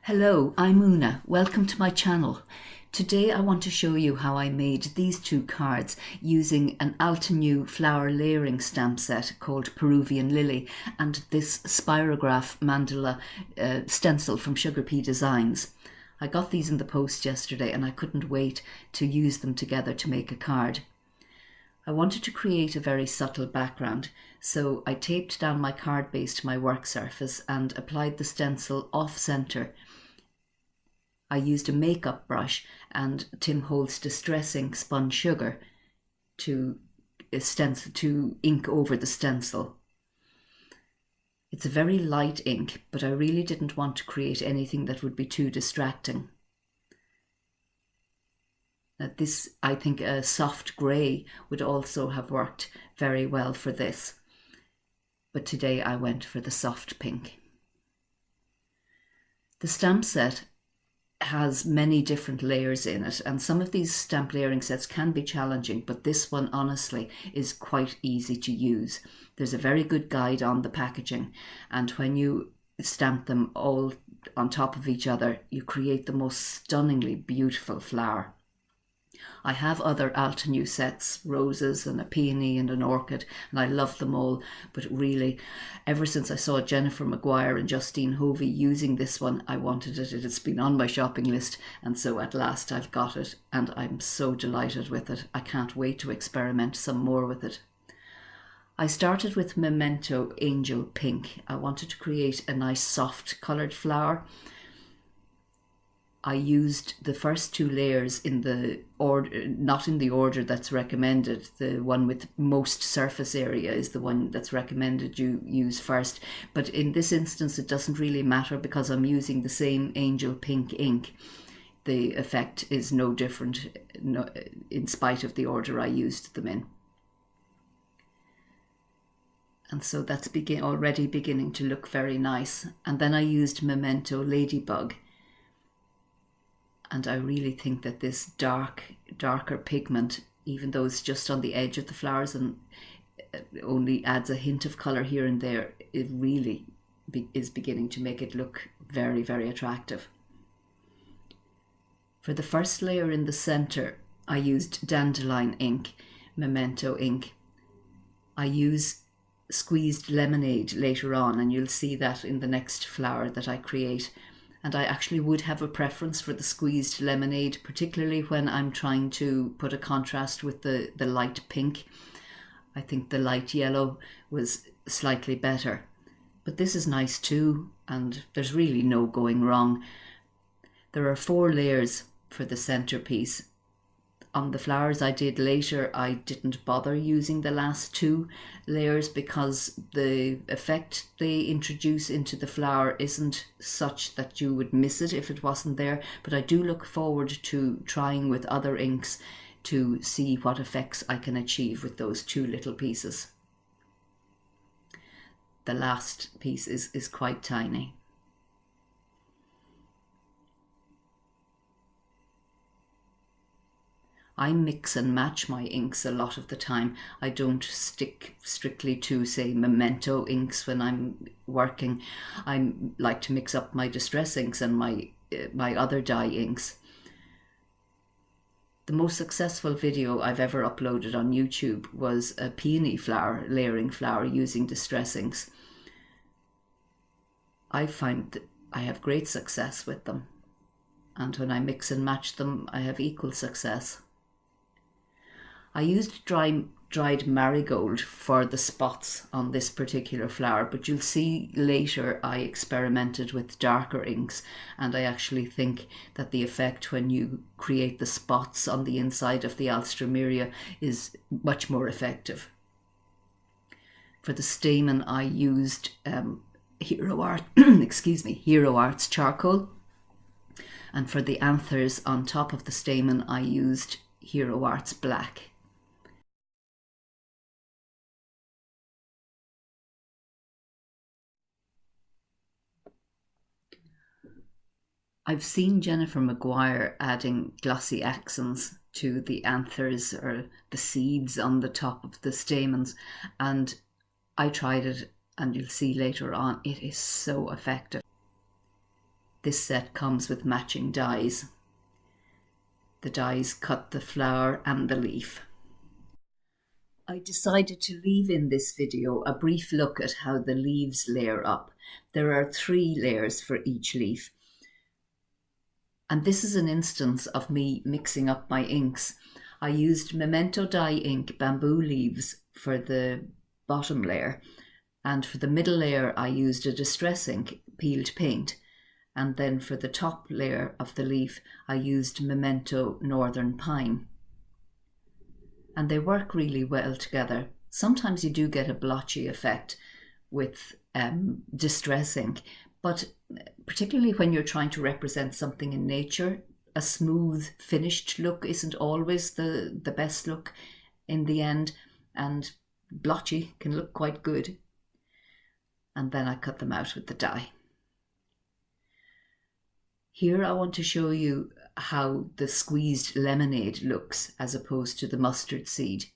Hello, I'm Una. Welcome to my channel. Today I want to show you how I made these two cards using an Altenew flower layering stamp set called Peruvian Lily and this Spirograph Mandala stencil from Sugar Pea Designs. I got these in the post yesterday and I couldn't wait to use them together to make a card. I wanted to create a very subtle background, so I taped down my card base to my work surface and applied the stencil off-centre. I used a makeup brush and Tim Holtz Distress Ink Spun Sugar to ink over the stencil. It's a very light ink, but I really didn't want to create anything that would be too distracting. I think a soft grey would also have worked very well for this, but today I went for the soft pink. The stamp set has many different layers in it, and some of these stamp layering sets can be challenging, but this one honestly is quite easy to use. There's a very good guide on the packaging, and when you stamp them all on top of each other, you create the most stunningly beautiful flower. I have other Altenew sets, roses and a peony and an orchid, and I love them all, but really, ever since I saw Jennifer Maguire and Justine Hovey using this one, I wanted it. It has been on my shopping list, and so at last I've got it, and I'm so delighted with it. I can't wait to experiment some more with it. I started with Memento Angel Pink. I wanted to create a nice soft coloured flower. I used the first two layers in the order, not in the order that's recommended. The one with most surface area is the one that's recommended you use first. But in this instance, it doesn't really matter because I'm using the same Angel Pink ink. The effect is no different in spite of the order I used them in. And so that's already beginning to look very nice. And then I used Memento Ladybug. And I really think that this darker pigment, even though it's just on the edge of the flowers and only adds a hint of colour here and there, it really is beginning to make it look very, very attractive. For the first layer in the centre, I used Dandelion ink, Memento ink. I use squeezed lemonade later on, and you'll see that in the next flower that I create. And I actually would have a preference for the squeezed lemonade, particularly when I'm trying to put a contrast with the light pink. I think the light yellow was slightly better. But this is nice too, and there's really no going wrong. There are 4 layers for the centerpiece. On the flowers I did later, I didn't bother using the last 2 layers because the effect they introduce into the flower isn't such that you would miss it if it wasn't there. But I do look forward to trying with other inks to see what effects I can achieve with those 2 little pieces. The last piece is quite tiny. I mix and match my inks a lot of the time. I don't stick strictly to, say, Memento inks when I'm working. I like to mix up my distress inks and my other dye inks. The most successful video I've ever uploaded on YouTube was a peony flower, layering flower using distress inks. I find that I have great success with them, and when I mix and match them, I have equal success. I used dried marigold for the spots on this particular flower, but you'll see later I experimented with darker inks, and I actually think that the effect when you create the spots on the inside of the Alstroemeria is much more effective. For the stamen I used Hero Art's charcoal, and for the anthers on top of the stamen I used Hero Art's black. I've seen Jennifer Maguire adding glossy accents to the anthers or the seeds on the top of the stamens, and I tried it, and you'll see later on it is so effective. This set comes with matching dies. The dies cut the flower and the leaf. I decided to leave in this video a brief look at how the leaves layer up. There are 3 layers for each leaf. And this is an instance of me mixing up my inks. I used Memento Dye Ink bamboo leaves for the bottom layer, and for the middle layer I used a distress ink peeled paint, and then for the top layer of the leaf I used Memento Northern Pine. And they work really well together. Sometimes you do get a blotchy effect with distress ink, but particularly when you're trying to represent something in nature, a smooth finished look isn't always the best look in the end, and blotchy can look quite good. And then I cut them out with the dye. Here I want to show you how the squeezed lemonade looks as opposed to the mustard seed.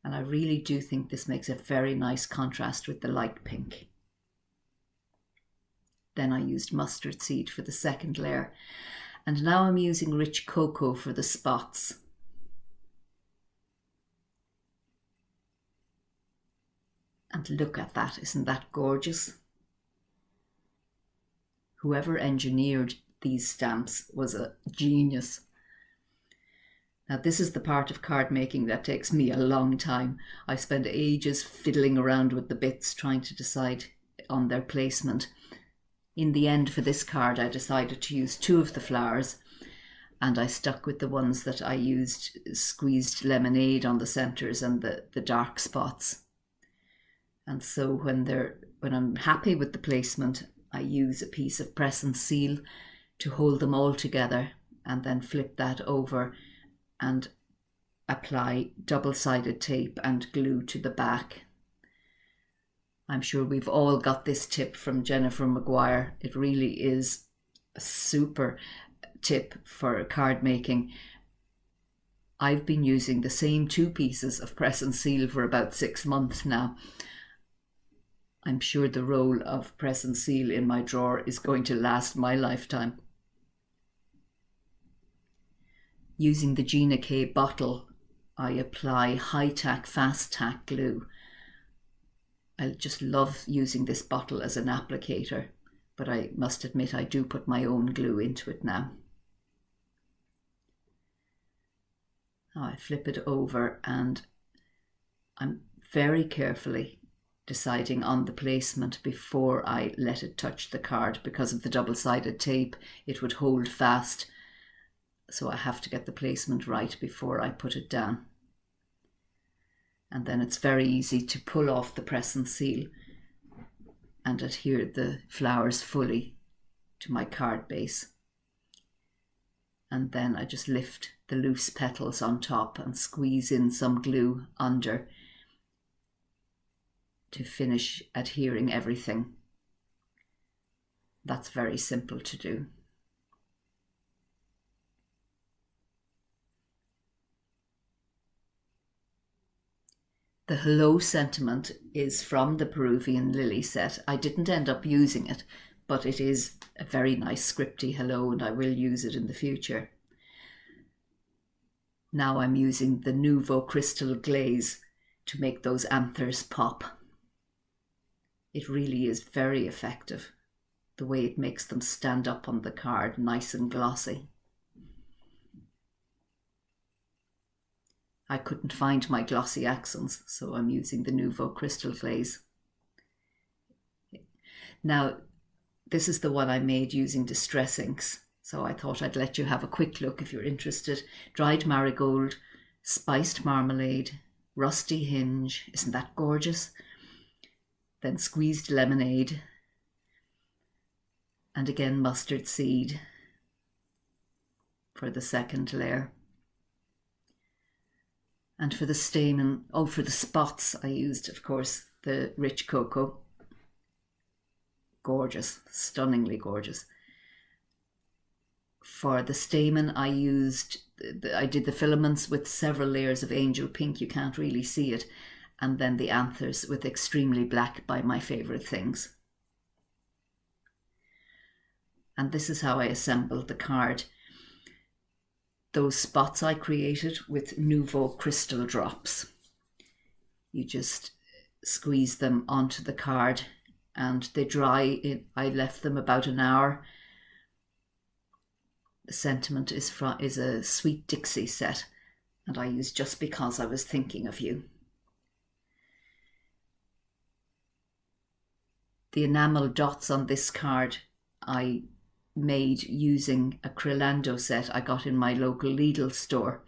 And I really do think this makes a very nice contrast with the light pink. Then I used mustard seed for the second layer. And now I'm using rich cocoa for the spots. And look at that, isn't that gorgeous? Whoever engineered these stamps was a genius. Now this is the part of card making that takes me a long time. I spend ages fiddling around with the bits trying to decide on their placement. In the end, for this card I decided to use 2 of the flowers, and I stuck with the ones that I used squeezed lemonade on the centres and the dark spots. And so when I'm happy with the placement, I use a piece of press and seal to hold them all together, and then flip that over and apply double-sided tape and glue to the back. I'm sure we've all got this tip from Jennifer Maguire. It really is a super tip for card making. I've been using the same 2 pieces of press and seal for about 6 months now. I'm sure the roll of press and seal in my drawer is going to last my lifetime. Using the Gina K bottle, I apply high-tack, fast-tack glue. I just love using this bottle as an applicator, but I must admit I do put my own glue into it now. Now I flip it over, and I'm very carefully deciding on the placement before I let it touch the card. Because of the double-sided tape, it would hold fast, so I have to get the placement right before I put it down. And then it's very easy to pull off the press and seal and adhere the flowers fully to my card base. And then I just lift the loose petals on top and squeeze in some glue under to finish adhering everything. That's very simple to do. The Hello sentiment is from the Peruvian Lily set. I didn't end up using it, but it is a very nice scripty hello, and I will use it in the future. Now I'm using the Nuvo crystal glaze to make those anthers pop. It really is very effective, the way it makes them stand up on the card, nice and glossy. I couldn't find my glossy accents, so I'm using the Nuvo crystal glaze. Now, this is the one I made using distress inks, so I thought I'd let you have a quick look if you're interested. Dried marigold, spiced marmalade, rusty hinge, isn't that gorgeous? Then squeezed lemonade, and again mustard seed for the second layer. And for the stamen, for the spots, I used, of course, the rich cocoa. Gorgeous, stunningly gorgeous. For the stamen, I did the filaments with several layers of angel pink. You can't really see it. And then the anthers with extremely black, by my favourite things. And this is how I assembled the card. Those spots I created with Nuvo crystal drops. You just squeeze them onto the card and they dry. I left them about an hour. The sentiment is a Sweet Dixie set, and I used Just Because I Was Thinking of You. The enamel dots on this card I made using a Crelando set I got in my local Lidl store.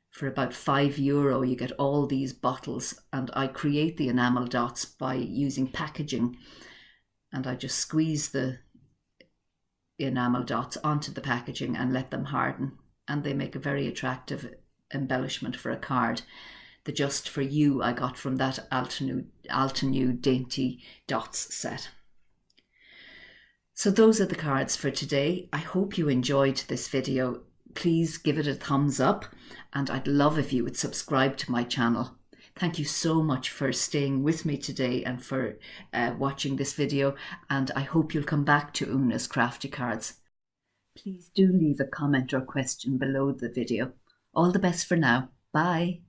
For about €5 you get all these bottles, and I create the enamel dots by using packaging, and I just squeeze the enamel dots onto the packaging and let them harden, and they make a very attractive embellishment for a card. The Just For You I got from that Altenew Dainty Dots set. So those are the cards for today. I hope you enjoyed this video. Please give it a thumbs up, and I'd love if you would subscribe to my channel. Thank you so much for staying with me today and for watching this video, and I hope you'll come back to Una's Crafty Cards. Please do leave a comment or question below the video. All the best for now. Bye.